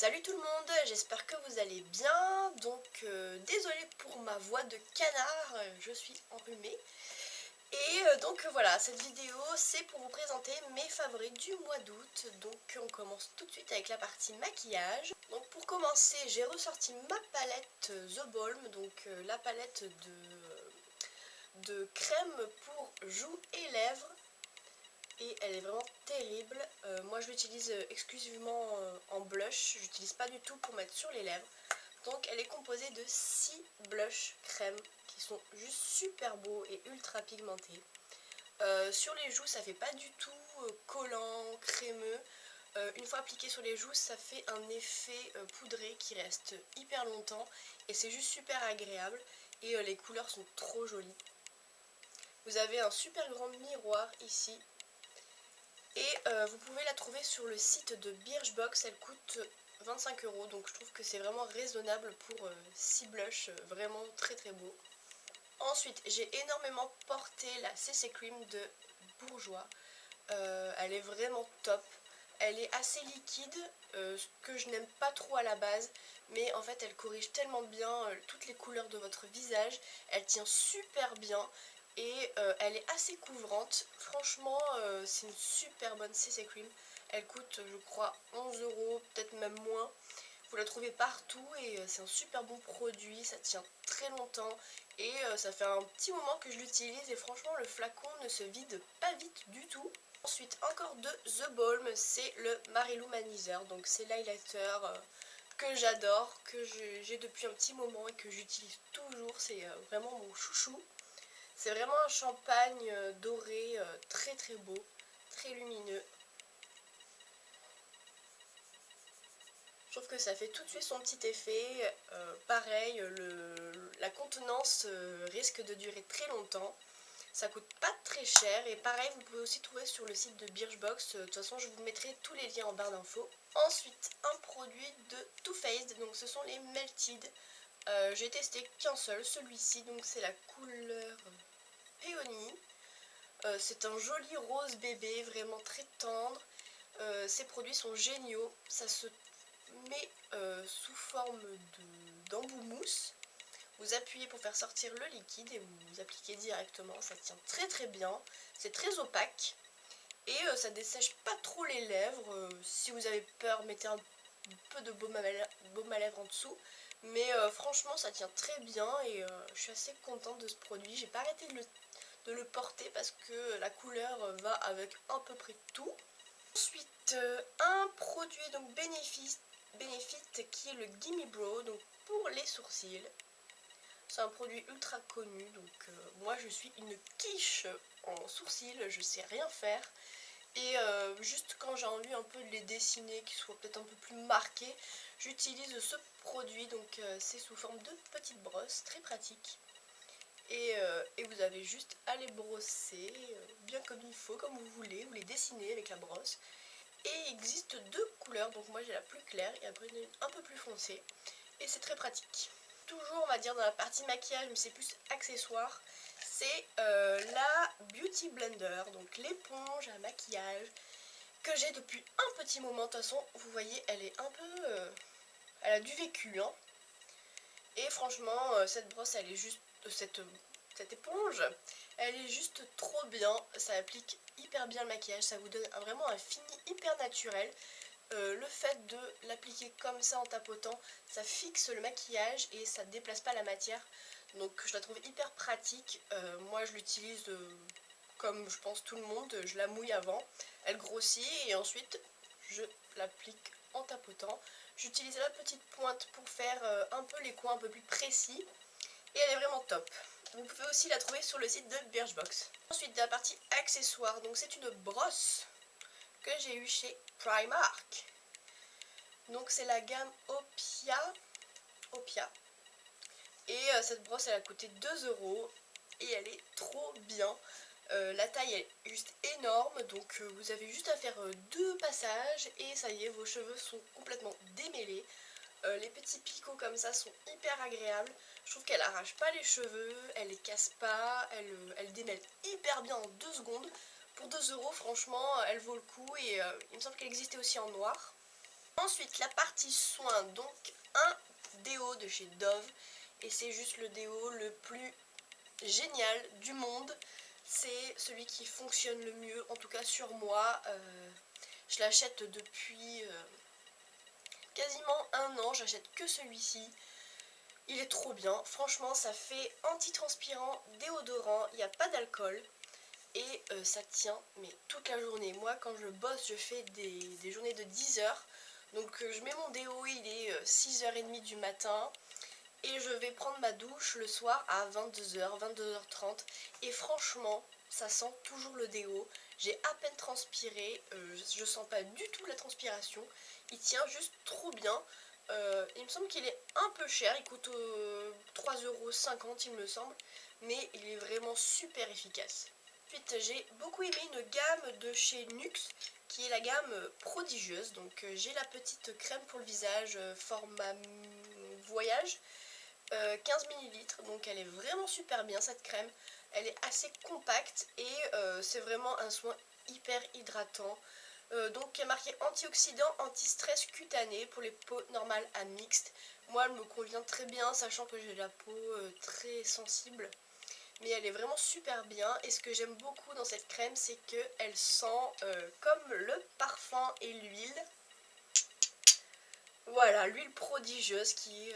Salut tout le monde, j'espère que vous allez bien. Donc désolée pour ma voix de canard, je suis enrhumée. Et donc voilà, cette vidéo c'est pour vous présenter mes favoris du mois d'août. Donc on commence tout de suite avec la partie maquillage. Donc pour commencer, j'ai ressorti ma palette The Balm, donc la palette de crème pour joues et lèvres. Et elle est vraiment terrible. Moi je l'utilise exclusivement en blush, j'utilise pas du tout pour mettre sur les lèvres. Donc elle est composée de 6 blushs crème qui sont juste super beaux et ultra pigmentés. Sur les joues ça fait pas du tout collant, crémeux. Une fois appliqué sur les joues ça fait un effet poudré qui reste hyper longtemps et c'est juste super agréable et les couleurs sont trop jolies. Vous avez un super grand miroir ici. Et vous pouvez la trouver sur le site de Birchbox, elle coûte 25 €, donc je trouve que c'est vraiment raisonnable pour 6 blushs, vraiment très très beaux. Ensuite, j'ai énormément porté la CC Cream de Bourjois, elle est vraiment top. Elle est assez liquide, ce que je n'aime pas trop à la base, mais en fait elle corrige tellement bien toutes les couleurs de votre visage, elle tient super bien. Et elle est assez couvrante, franchement c'est une super bonne CC Cream, elle coûte je crois 11 €, peut-être même moins. Vous la trouvez partout et c'est un super bon produit, ça tient très longtemps et ça fait un petit moment que je l'utilise et franchement le flacon ne se vide pas vite du tout. Ensuite encore de The Balm, c'est le Marilou Manizer, donc c'est l'highlighter que j'adore, que j'ai depuis un petit moment et que j'utilise toujours, c'est vraiment mon chouchou. C'est vraiment un champagne doré très très beau, très lumineux. Je trouve que ça fait tout de suite son petit effet. Pareil, la contenance risque de durer très longtemps. Ça coûte pas très cher et pareil vous pouvez aussi trouver sur le site de Birchbox. De toute façon je vous mettrai tous les liens en barre d'infos. Ensuite un produit de Too Faced, donc ce sont les Melted. J'ai testé qu'un seul, celui-ci, donc c'est la couleur Peony. C'est un joli rose bébé, vraiment très tendre. Ces produits sont géniaux, ça se met sous forme d'embout mousse. Vous appuyez pour faire sortir le liquide et vous appliquez directement, ça tient très très bien, c'est très opaque et ça dessèche pas trop les lèvres. Si vous avez peur, mettez un peu de baume à lèvres en dessous, mais franchement ça tient très bien et je suis assez contente de ce produit. J'ai pas arrêté de le porter parce que la couleur va avec à peu près tout. Ensuite un produit donc Benefit qui est le Gimme Brow, donc pour les sourcils. C'est un produit ultra connu, donc moi je suis une quiche en sourcils, je sais rien faire. Et juste quand j'ai envie un peu de les dessiner, qu'ils soient peut-être un peu plus marqués, j'utilise ce produit, donc c'est sous forme de petite brosse, très pratique. Et vous avez juste à les brosser bien comme il faut, comme vous voulez, vous les dessinez avec la brosse. Et il existe deux couleurs, donc moi j'ai la plus claire et après une un peu plus foncée. Et c'est très pratique. Toujours on va dire dans la partie maquillage, mais c'est plus accessoire, c'est la Beauty Blender, donc l'éponge à maquillage que j'ai depuis un petit moment. De toute façon vous voyez elle est un peu elle a du vécu hein. Et franchement cette brosse elle est juste cette éponge elle est juste trop bien, ça applique hyper bien le maquillage, ça vous donne vraiment un fini hyper naturel. Le fait de l'appliquer comme ça en tapotant, ça fixe le maquillage et ça ne déplace pas la matière. Donc je la trouve hyper pratique. Moi je l'utilise comme je pense tout le monde, je la mouille avant, elle grossit et ensuite je l'applique en tapotant. J'utilise la petite pointe pour faire un peu les coins un peu plus précis et elle est vraiment top. Vous pouvez aussi la trouver sur le site de Birchbox. Ensuite la partie accessoires, donc c'est une brosse que j'ai eue chez Primark. Donc c'est la gamme Opia. Et cette brosse elle a coûté 2 € et elle est trop bien. La taille est juste énorme, donc vous avez juste à faire deux passages et ça y est, vos cheveux sont complètement démêlés. Les petits picots comme ça sont hyper agréables. Je trouve qu'elle arrache pas les cheveux, elle les casse pas, elle démêle hyper bien en 2 secondes. Pour 2 € franchement elle vaut le coup et il me semble qu'elle existait aussi en noir. Ensuite, la partie soins, donc un déo de chez Dove. Et c'est juste le déo le plus génial du monde. C'est celui qui fonctionne le mieux, en tout cas sur moi. Je l'achète depuis quasiment un an, j'achète que celui-ci. Il est trop bien, franchement ça fait antitranspirant, déodorant, il n'y a pas d'alcool. Et ça tient mais toute la journée. Moi quand je bosse je fais des journées de 10 heures. Donc je mets mon déo, il est 6h30 du matin. Et je vais prendre ma douche le soir à 22h, 22h30. Et franchement ça sent toujours le déo. J'ai à peine transpiré, je sens pas du tout la transpiration. Il tient juste trop bien. Il me semble qu'il est un peu cher, il coûte 3,50 € il me semble. Mais il est vraiment super efficace. Ensuite j'ai beaucoup aimé une gamme de chez Nuxe qui est la gamme prodigieuse. Donc j'ai la petite crème pour le visage format voyage, 15 ml, donc elle est vraiment super bien cette crème. Elle est assez compacte et c'est vraiment un soin hyper hydratant. Donc il est marqué antioxydant, anti-stress cutané pour les peaux normales à mixtes. Moi elle me convient très bien sachant que j'ai la peau très sensible. Mais elle est vraiment super bien et ce que j'aime beaucoup dans cette crème c'est qu'elle sent comme le parfum et l'huile. Voilà, l'huile prodigieuse qui est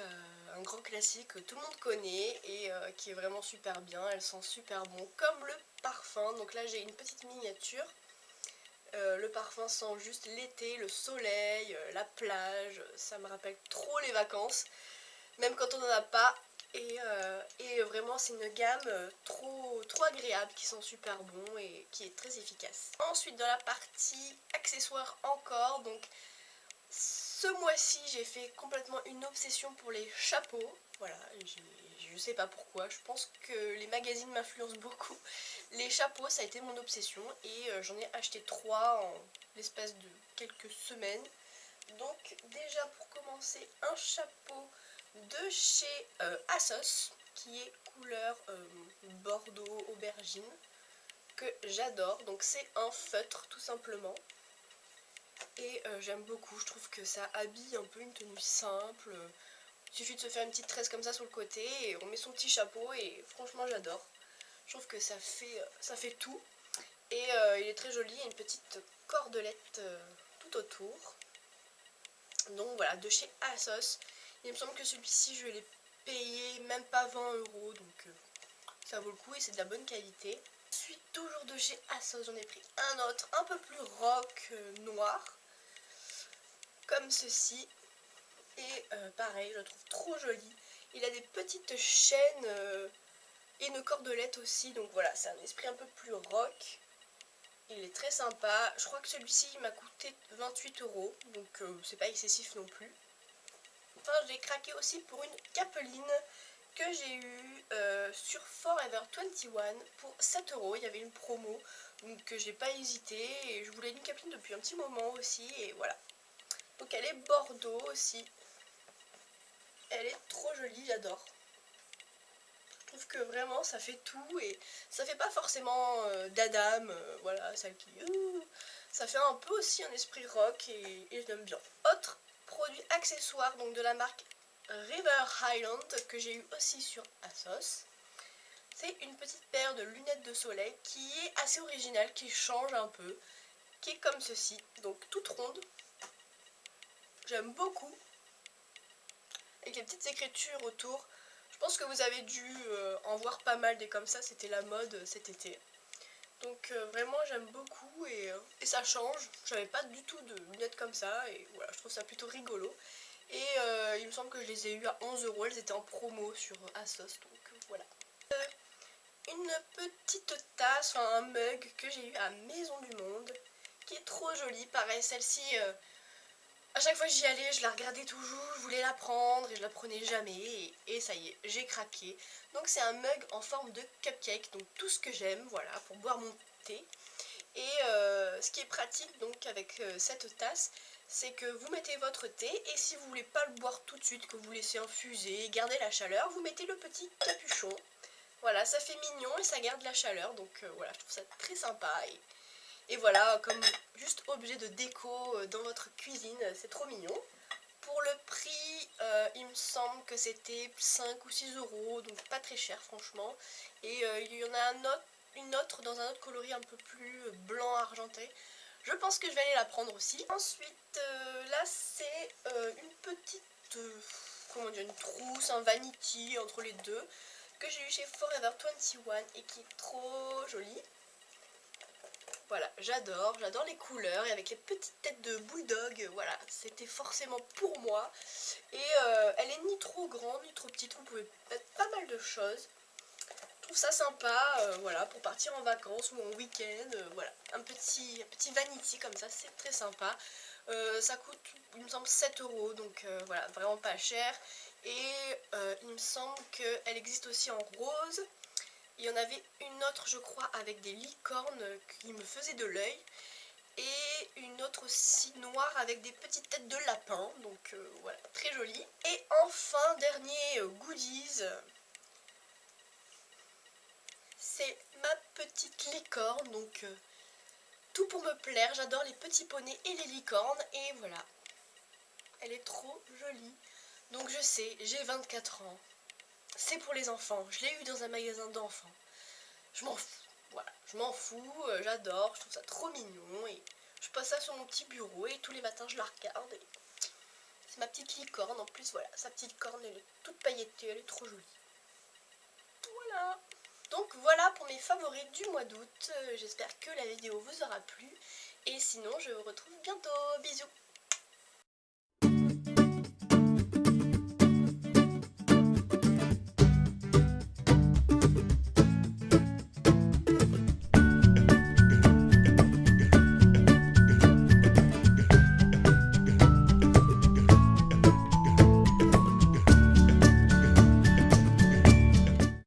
un grand classique que tout le monde connaît et qui est vraiment super bien. Elle sent super bon comme le parfum. Donc là j'ai une petite miniature. Le parfum sent juste l'été, le soleil, la plage. Ça me rappelle trop les vacances, même quand on n'en a pas. Et vraiment c'est une gamme trop agréable qui sent super bon et qui est très efficace. Ensuite dans la partie accessoires encore, donc ce mois-ci, j'ai fait complètement une obsession pour les chapeaux. Voilà, je sais pas pourquoi, je pense que les magazines m'influencent beaucoup. Les chapeaux, ça a été mon obsession et j'en ai acheté 3 en l'espace de quelques semaines. Donc déjà pour commencer, un chapeau de chez Asos qui est couleur bordeaux aubergine que j'adore. Donc c'est un feutre tout simplement. Et j'aime beaucoup, je trouve que ça habille un peu une tenue simple. Il suffit de se faire une petite tresse comme ça sur le côté et on met son petit chapeau et franchement j'adore. Je trouve que ça fait tout. Et il est très joli, il y a une petite cordelette tout autour. Donc voilà, de chez Asos. Il me semble que celui-ci je l'ai payé même pas 20 €, donc ça vaut le coup et c'est de la bonne qualité. Ensuite toujours de chez Asos, j'en ai pris un autre un peu plus rock noir. Comme ceci. Et pareil, je le trouve trop joli. Il a des petites chaînes et une cordelette aussi. Donc voilà, c'est un esprit un peu plus rock. Il est très sympa. Je crois que celui-ci m'a coûté 28 €. Donc c'est pas excessif non plus. Enfin, j'ai craqué aussi pour une capeline que j'ai eue sur Forever 21 pour 7 €. Il y avait une promo. Donc j'ai pas hésité. Et je voulais une capeline depuis un petit moment aussi. Et voilà. Donc elle est bordeaux aussi. Elle est trop jolie, j'adore. Je trouve que vraiment ça fait tout et ça fait pas forcément d'Adam, voilà, celle qui... ça fait un peu aussi un esprit rock et je l'aime bien. Autre produit accessoire donc de la marque River Highland que j'ai eu aussi sur Asos. C'est une petite paire de lunettes de soleil qui est assez originale, qui change un peu, qui est comme ceci, donc toute ronde. J'aime beaucoup. Avec les petites écritures autour. Je pense que vous avez dû en voir pas mal des comme ça, c'était la mode cet été. Donc vraiment j'aime beaucoup et ça change. J'avais pas du tout de lunettes comme ça et voilà, je trouve ça plutôt rigolo. Et il me semble que je les ai eues à 11 €, elles étaient en promo sur Asos, donc voilà. Une petite tasse, enfin un mug que j'ai eu à Maison du Monde, qui est trop jolie. Pareil, celle-ci... à chaque fois que j'y allais, je la regardais toujours, je voulais la prendre et je la prenais jamais et ça y est, j'ai craqué. Donc c'est un mug en forme de cupcake, donc tout ce que j'aime, voilà, pour boire mon thé. Et ce qui est pratique donc avec cette tasse, c'est que vous mettez votre thé et si vous voulez pas le boire tout de suite, que vous laissez infuser, garder la chaleur, vous mettez le petit capuchon. Voilà, ça fait mignon et ça garde la chaleur, donc voilà, je trouve ça très sympa Et voilà, comme juste objet de déco dans votre cuisine, c'est trop mignon. Pour le prix, il me semble que c'était 5 ou 6 euros, donc pas très cher franchement. Et il y en a une autre dans un autre coloris un peu plus blanc argenté. Je pense que je vais aller la prendre aussi. Ensuite, là c'est une petite, comment dire, une trousse, un vanity entre les deux, que j'ai eu chez Forever 21 et qui est trop jolie. Voilà, j'adore les couleurs et avec les petites têtes de bulldog, voilà, c'était forcément pour moi. Et elle est ni trop grande ni trop petite, vous pouvez mettre pas mal de choses. Je trouve ça sympa, voilà, pour partir en vacances ou en week-end, voilà, un petit vanity comme ça, c'est très sympa. Ça coûte, il me semble, 7 euros, donc voilà, vraiment pas cher. Et il me semble qu'elle existe aussi en rose. Il y en avait une autre, je crois, avec des licornes qui me faisaient de l'œil. Et une autre aussi noire avec des petites têtes de lapin. Donc voilà, très jolie. Et enfin, dernier goodies. C'est ma petite licorne. Donc tout pour me plaire. J'adore les petits poneys et les licornes. Et voilà. Elle est trop jolie. Donc je sais, j'ai 24 ans. C'est pour les enfants. Je l'ai eu dans un magasin d'enfants. Je m'en fous. Voilà, je m'en fous, j'adore, je trouve ça trop mignon et je passe ça sur mon petit bureau et tous les matins je la regarde. C'est ma petite licorne en plus, voilà, sa petite corne elle est toute pailletée, elle est trop jolie. Voilà. Donc voilà pour mes favoris du mois d'août, j'espère que la vidéo vous aura plu et sinon je vous retrouve bientôt, bisous.